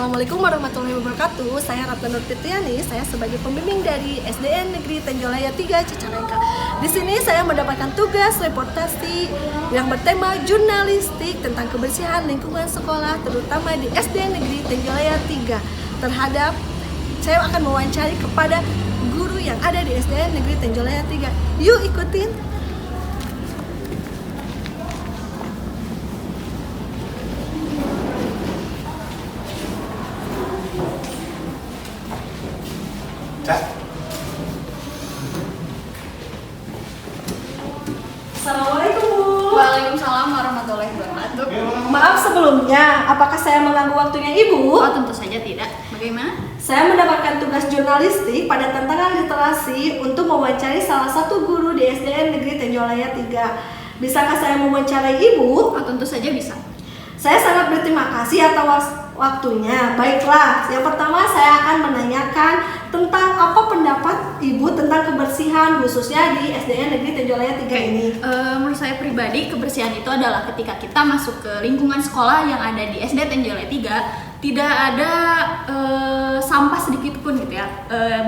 Assalamualaikum warahmatullahi wabarakatuh. Saya Ratna Nur Fitriani. Saya sebagai pembimbing dari SDN Negeri Tenjolaya 3 Cicalengka. Di sini saya mendapatkan tugas reportasi yang bertema jurnalistik tentang kebersihan lingkungan sekolah, terutama di SDN Negeri Tenjolaya 3. Terhadap saya akan mewawancari kepada guru yang ada di SDN Negeri Tenjolaya 3. Yuk ikutin. Assalamualaikum Bu. Waalaikumsalam warahmatullahi wabarakatuh. Maaf sebelumnya, apakah saya mengganggu waktunya Ibu? Oh, tentu saja tidak. Bagaimana? Saya mendapatkan tugas jurnalistik pada tantangan literasi untuk mewawancari salah satu guru di SDN Negeri Tenjolaya 3. Bisakah saya mewawancarai Ibu? Oh, tentu saja bisa. Saya sangat berterima kasih atas waktunya. Baiklah, yang pertama saya akan menanyakan tentang apa pendapat Ibu tentang kebersihan khususnya di SDN Negeri Tenjolaya 3 ini. Menurut saya pribadi, kebersihan itu adalah ketika kita masuk ke lingkungan sekolah yang ada di SD Tenjolaya 3, tidak ada sampah sedikit pun gitu ya,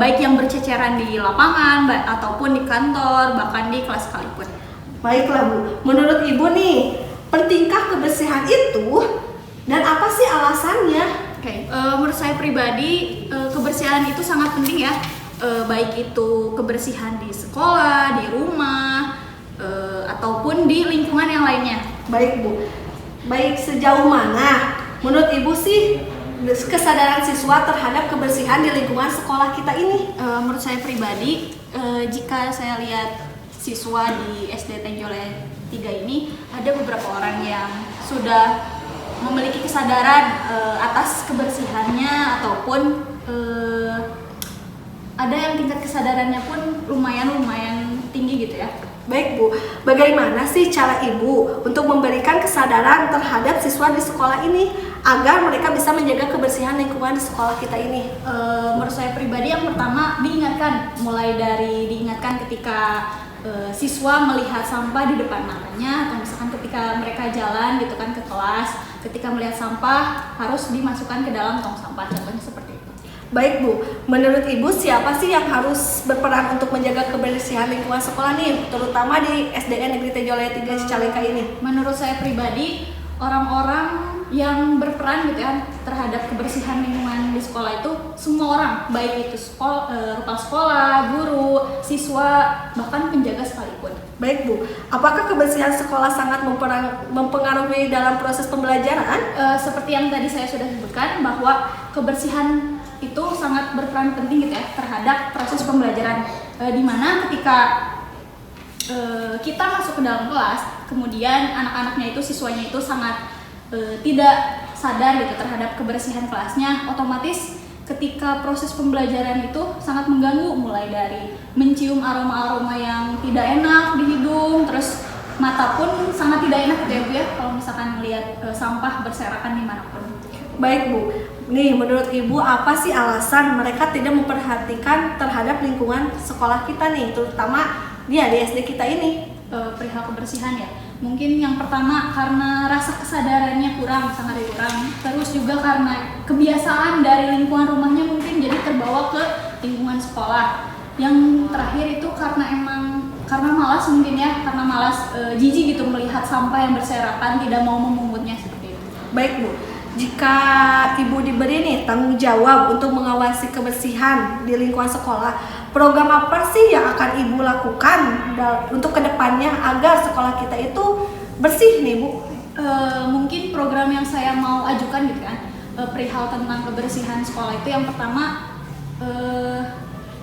baik yang berceceran di lapangan ataupun di kantor, bahkan di kelas sekalipun. Baiklah Bu, menurut Ibu nih, pentingkah kebersihan itu dan apa sih alasannya? Menurut saya pribadi, kebersihan itu sangat penting ya, baik itu kebersihan di sekolah, di rumah, ataupun di lingkungan yang lainnya. Baik Bu, baik sejauh mana menurut Ibu sih kesadaran siswa terhadap kebersihan di lingkungan sekolah kita ini? Menurut saya pribadi, jika saya lihat siswa di SD Tenjolaya 3 ini, ada beberapa orang yang sudah memiliki kesadaran atas kebersihannya, ataupun ada yang tingkat kesadarannya pun lumayan tinggi gitu ya. Baik Bu, bagaimana sih cara Ibu untuk memberikan kesadaran terhadap siswa di sekolah ini agar mereka bisa menjaga kebersihan lingkungan di sekolah kita ini? Menurut saya pribadi, yang pertama diingatkan, mulai dari diingatkan ketika siswa melihat sampah di depan matanya, atau misalkan ketika mereka jalan gitu kan ke kelas, ketika melihat sampah harus dimasukkan ke dalam tong sampah, contohnya seperti itu. Baik Bu, menurut Ibu siapa sih yang harus berperan untuk menjaga kebersihan lingkungan sekolah nih, terutama di SDN Negeri Tenjolaya 3 Cicalengka ini? Menurut saya pribadi, orang-orang yang berperan gitu ya terhadap kebersihan lingkungan di sekolah itu semua orang, baik itu kepala sekolah, guru, siswa, bahkan penjaga sekalipun. Baik Bu, apakah kebersihan sekolah sangat mempengaruhi dalam proses pembelajaran? Seperti yang tadi saya sudah sebutkan, bahwa kebersihan itu sangat berperan penting gitu ya terhadap proses pembelajaran, dimana ketika kita masuk ke dalam kelas, kemudian anak-anaknya itu, siswanya itu sangat tidak sadar gitu terhadap kebersihan kelasnya, otomatis ketika proses pembelajaran itu sangat mengganggu, mulai dari mencium aroma-aroma yang tidak enak di hidung, terus mata pun sangat tidak enak gitu ya Bu ya, kalau misalkan melihat sampah berserakan dimanapun. Baik Bu, nih menurut Ibu apa sih alasan mereka tidak memperhatikan terhadap lingkungan sekolah kita nih, terutama dia di SD kita ini? Perihal kebersihan ya, mungkin yang pertama karena rasa kesadarannya sangat kurang, terus juga karena kebiasaan dari lingkungan rumahnya mungkin jadi terbawa ke lingkungan sekolah. Yang terakhir itu karena malas mungkin ya, karena malas, jijik gitu melihat sampah yang berserakan, tidak mau memungutnya seperti itu. Baik Bu, jika Ibu diberi nih tanggung jawab untuk mengawasi kebersihan di lingkungan sekolah, program apa sih yang akan Ibu lakukan untuk kedepannya agar sekolah kita itu bersih nih Bu? Mungkin program yang saya mau ajukan gitu kan, perihal tentang kebersihan sekolah itu, yang pertama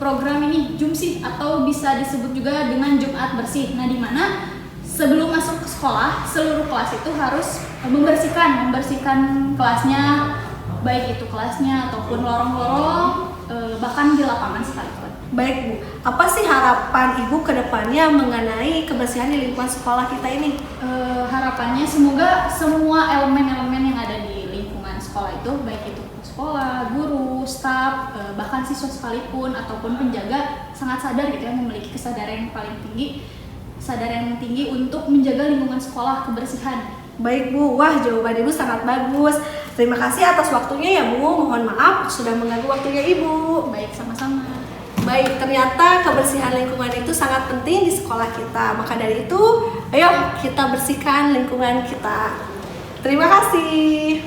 program ini Jumsih, atau bisa disebut juga dengan Jumat Bersih. Nah, di mana sebelum masuk ke sekolah, seluruh kelas itu harus membersihkan kelasnya, baik itu kelasnya ataupun lorong-lorong, bahkan di lapangan sekalipun. Baik Bu, apa sih harapan Ibu ke depannya mengenai kebersihan di lingkungan sekolah kita ini? Harapannya semoga semua elemen-elemen yang ada di lingkungan sekolah itu, baik itu sekolah, guru, staf, bahkan siswa sekalipun ataupun penjaga, sangat sadar gitu ya, memiliki kesadaran yang tinggi untuk menjaga lingkungan sekolah, kebersihan. Baik Bu, wah jawaban Ibu sangat bagus. Terima kasih atas waktunya ya Bu. Mohon maaf sudah mengganggu waktunya Ibu. Baik, sama-sama. Baik, ternyata kebersihan lingkungan itu sangat penting di sekolah kita. Maka dari itu, ayo kita bersihkan lingkungan kita. Terima kasih.